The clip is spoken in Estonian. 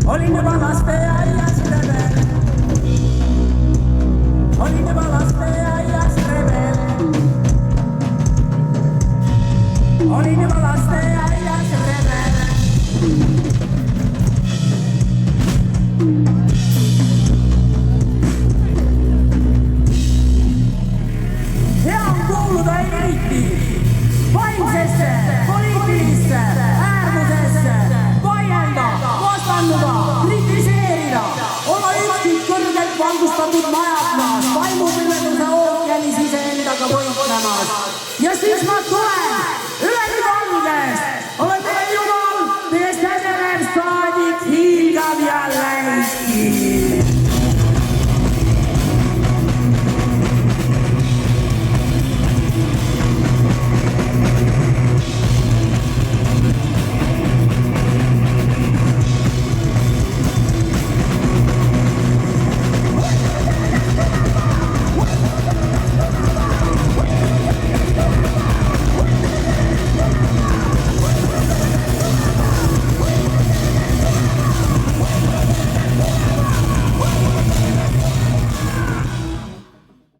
olin juba lasteaias rebel. Olin juba lasteaias rebel. Olin juba lasteaias rebel. Hea on kuuluda eriti vaimsesse, poliitilisse äärmusesse, vaielda, vastanduda, kritiseerida, olla ükskõik kõrgelt valgustatud majatmas, vaimupimeduse ookeanis iseendaga võitlemas. Ja siis ma tulen üleni valges, olen teie jumal, teie sädeler saadik hiilgab jälle Eesti.